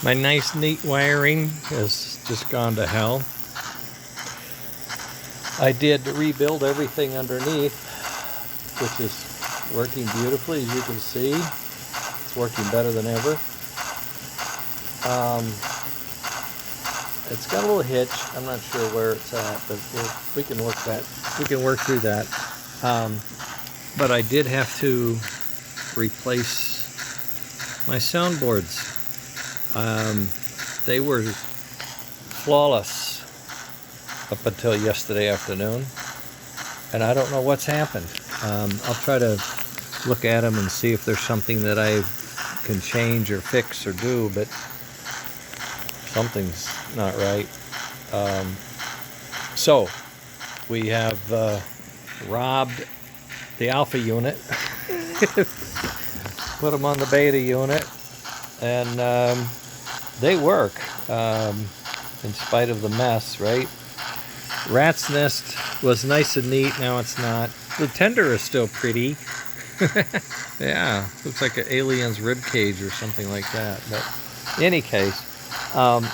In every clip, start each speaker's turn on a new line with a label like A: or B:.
A: My nice, neat wiring has just gone to hell. I did rebuild everything underneath, which is working beautifully, as you can see. It's working better than ever. It's got a little hitch. I'm not sure where it's at, but we can work that. We can work through that. But I did have to replace my soundboards. They were flawless up until yesterday afternoon, and I don't know what's happened. I'll try to look at them and see if there's something that I can change or fix or do, but something's not right. So we have robbed the alpha unit, put them on the beta unit, and they work in spite of the mess, right? Rat's nest was nice and neat, now it's not. The tender is still pretty. Yeah, looks like an alien's rib cage or something like that. But in any case,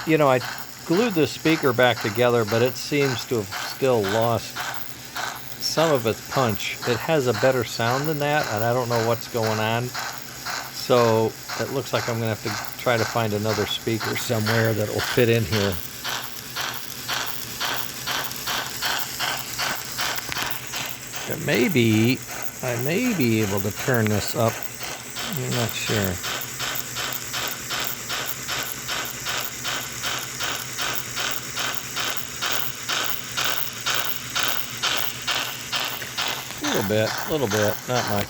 A: you know, I glued the speaker back together, but it seems to have still lost some of its punch. It has a better sound than that, and I don't know what's going on. So it looks like I'm going to have to try to find another speaker somewhere that will fit in here. Maybe I may be able to turn this up. I'm not sure. A little bit, not much.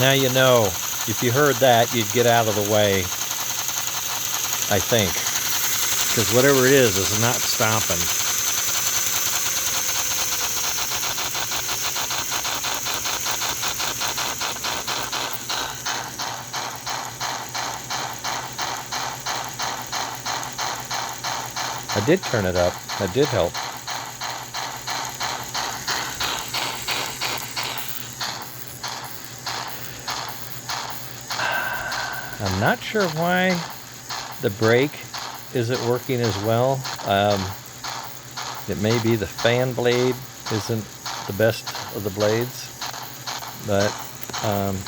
A: Now you know, if you heard that, you'd get out of the way, I think. Because whatever it is not stopping. I did turn it up. That did help. I'm not sure why the brake isn't working as well. It may be the fan blade isn't the best of the blades, but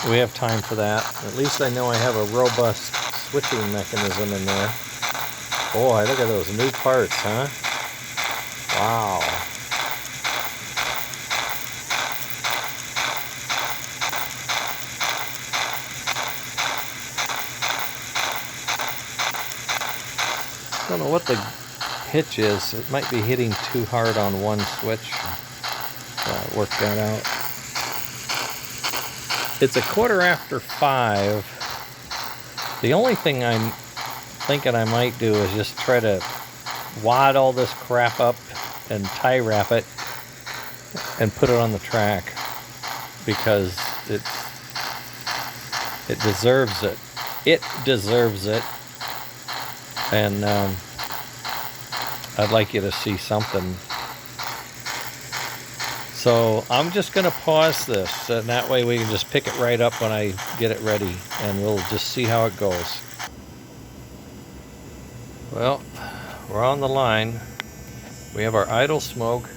A: we have time for that. At least I know I have a robust switching mechanism in there. Boy, look at those new parts, huh? Wow. I don't know what the hitch is. It might be hitting too hard on one switch. Work that out. It's 5:15. The only thing I'm thinking I might do is just try to wad all this crap up and tie wrap it and put it on the track, because it deserves it. It deserves it. And I'd like you to see something. So I'm just going to pause this, and that way we can just pick it right up when I get it ready, and we'll just see how it goes. Well, we're on the line. We have our idle smoke.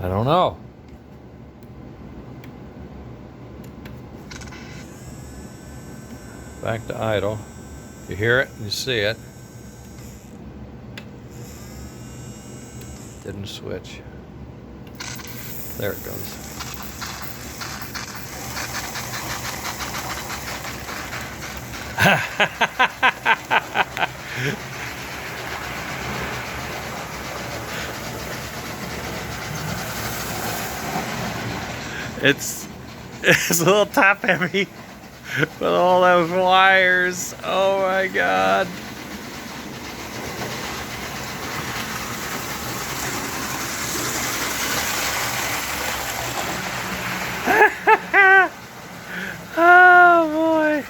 A: I don't know. Back to idle. You hear it, you see it. Didn't switch. There it goes. It's a little top heavy with all those wires. Oh my God. Oh boy.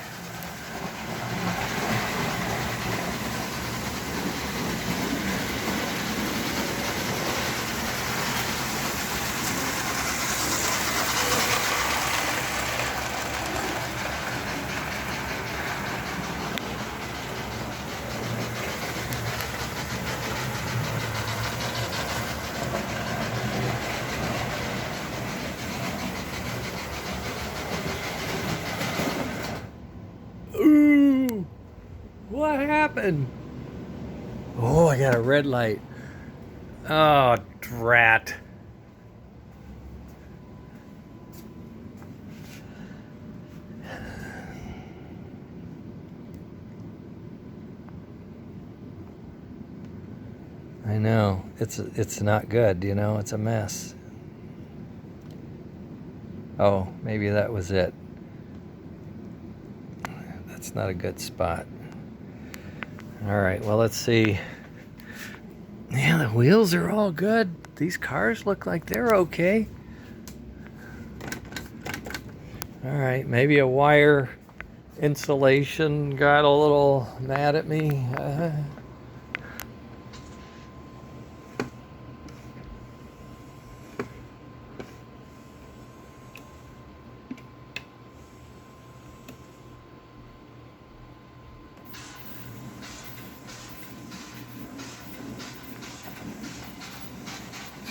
A: Ooh, what happened? Oh, I got a red light. Oh, drat. I know, it's not good, you know, it's a mess. Oh, maybe that was it. That's not a good spot. All right, well, let's see. Yeah, the wheels are all good. These cars look like they're okay. All right, maybe a wire insulation got a little mad at me.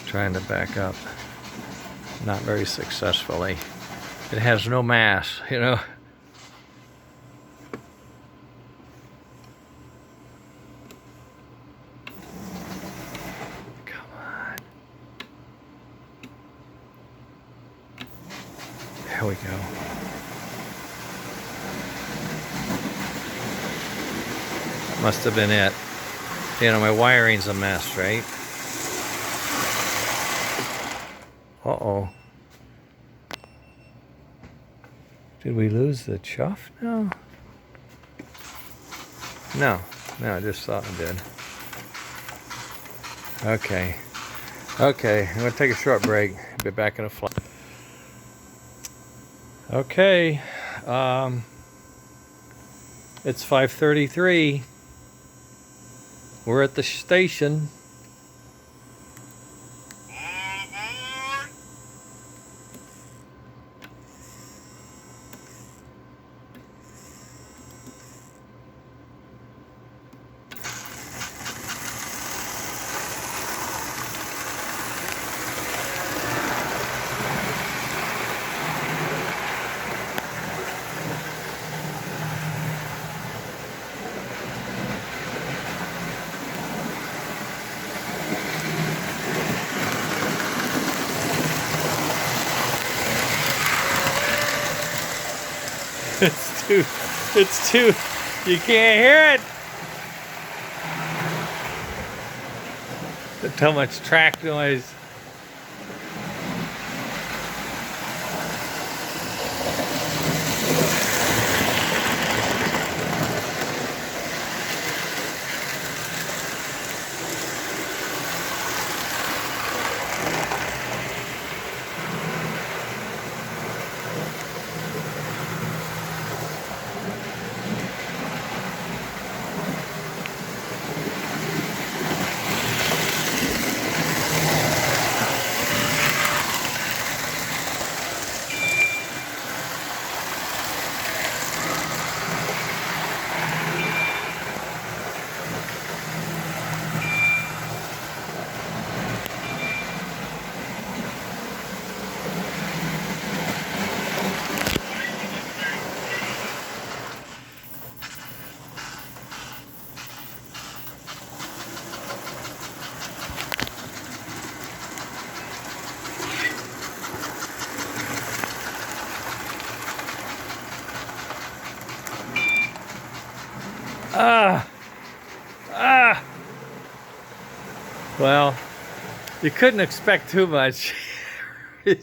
A: Trying to back up, not very successfully. It has no mass, you know. Come on. There we go. Must have been it. You know, my wiring's a mess, right? Uh-oh. Did we lose the chuff? No. No, I just thought I did. Okay. Okay, I'm gonna take a short break. Be back in a flash. Okay. It's 5:33. We're at the station. It's too, you can't hear it. There's too much track noise. Well, you couldn't expect too much. You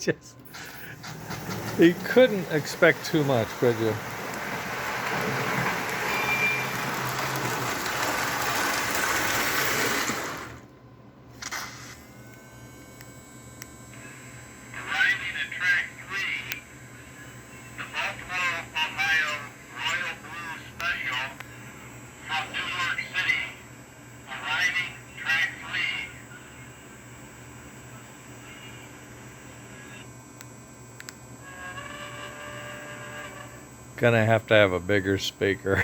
A: couldn't expect too much, could you? Gonna have to have a bigger speaker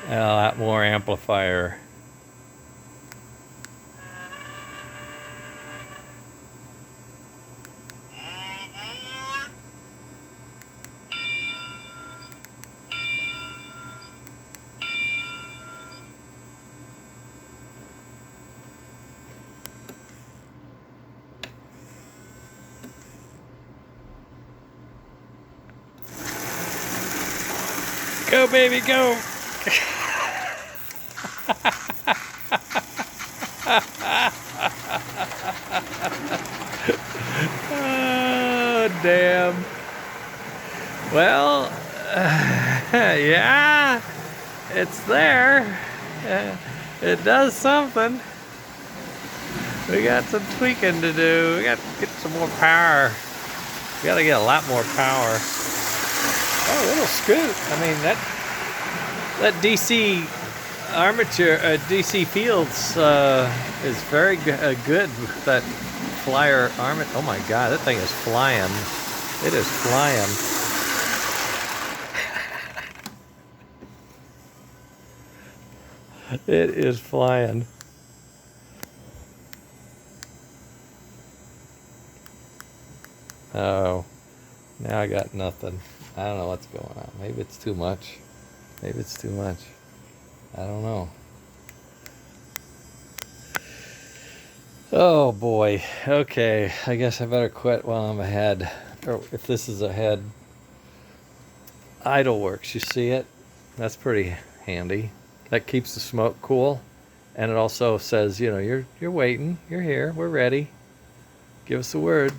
A: and a lot more amplifier. Go, baby, go! Oh, damn. Well, yeah, it's there. It does something. We got some tweaking to do. We got to get some more power. We got to get a lot more power. Oh, it'll scoot. I mean, that DC armature, DC Fields is very good with that flyer armature. Oh my God, that thing is flying. It is flying. It is flying. Oh, now I got nothing. I don't know what's going on. Maybe it's too much. Maybe it's too much. I don't know. Oh boy. Okay. I guess I better quit while I'm ahead. Or if this is ahead. Idle works. You see it? That's pretty handy. That keeps the smoke cool. And it also says, you know, you're waiting. You're here. We're ready. Give us a word.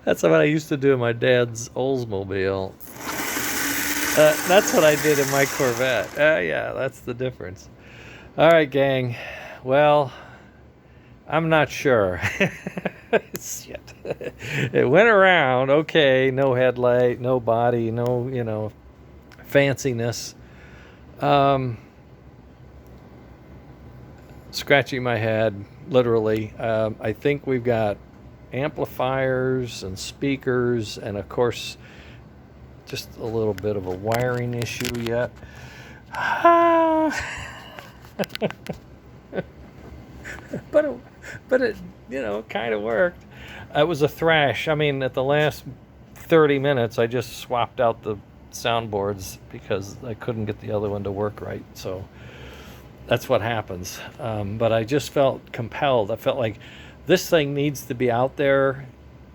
A: That's what I used to do in my dad's Oldsmobile. That's what I did in my Corvette. Yeah, that's the difference. All right, gang. Well, I'm not sure. Shit. It went around. Okay, no headlight, no body, no, you know, fanciness. Scratching my head, literally. I think we've got amplifiers and speakers, and of course just a little bit of a wiring issue yet. but it you know, kind of worked. It was a thrash. I mean, at the last 30 minutes I just swapped out the soundboards because I couldn't get the other one to work right, so that's what happens. But I just felt compelled. I felt like this thing needs to be out there.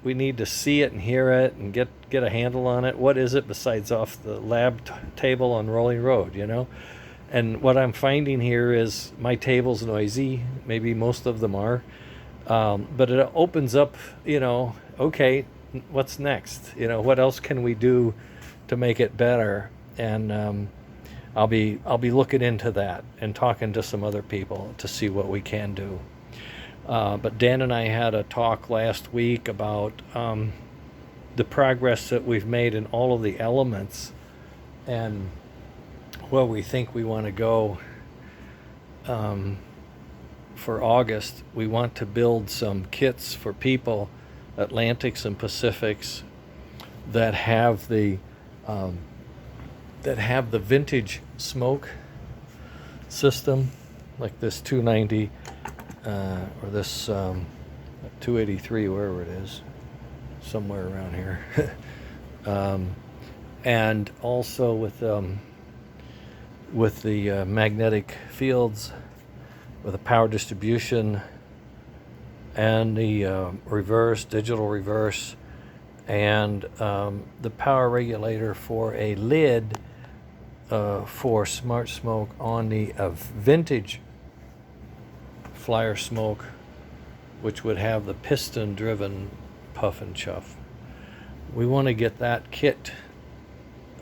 A: We need to see it and hear it and get a handle on it. What is it besides off the lab table on Rolling Road, you know? And what I'm finding here is my table's noisy. Maybe most of them are. But it opens up, you know, okay, what's next? You know, what else can we do to make it better? And I'll be looking into that and talking to some other people to see what we can do. But Dan and I had a talk last week about the progress that we've made in all of the elements and where we think we want to go for August. We want to build some kits for people, Atlantics and Pacifics, that have the vintage smoke system, like this 290 or this 283, wherever it is, somewhere around here. And also with the magnetic fields, with a power distribution and the reverse, digital reverse, and the power regulator for a lid for Smart Smoke on the vintage Flyer Smoke, which would have the piston driven Puff and Chuff. We want to get that kit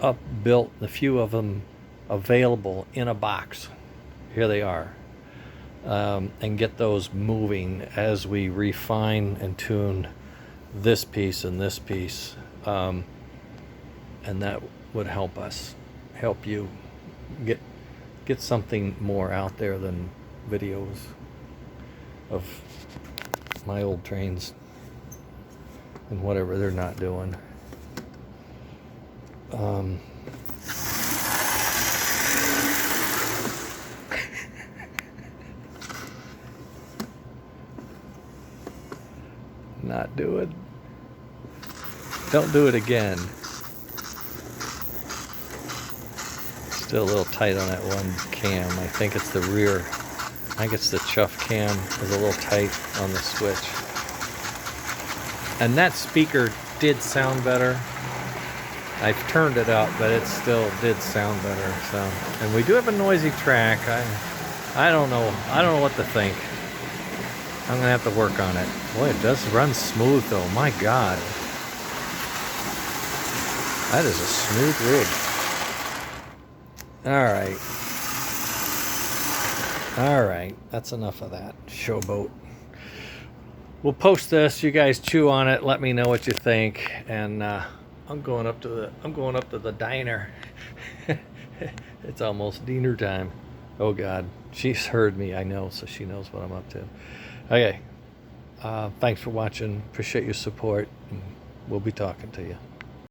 A: up, built, the few of them available in a box. Here they are. And get those moving as we refine and tune this piece and this piece. And that would help us, help you get something more out there than videos of my old trains and whatever they're not doing. Not do it. Don't do it again. Still a little tight on that one cam. I think it's the rear. I think it's the Chuff cam is a little tight on the switch. And that speaker did sound better. I've turned it up, but it still did sound better. So, and we do have a noisy track. I don't know. I don't know what to think. I'm gonna have to work on it. Boy, it does run smooth though. My God, that is a smooth rig. All right. That's enough of that showboat. We'll post this. You guys chew on it. Let me know what you think. And I'm going up to the diner. It's almost dinner time. Oh God, she's heard me. I know, so she knows what I'm up to. Okay. Thanks for watching. Appreciate your support. We'll be talking to you.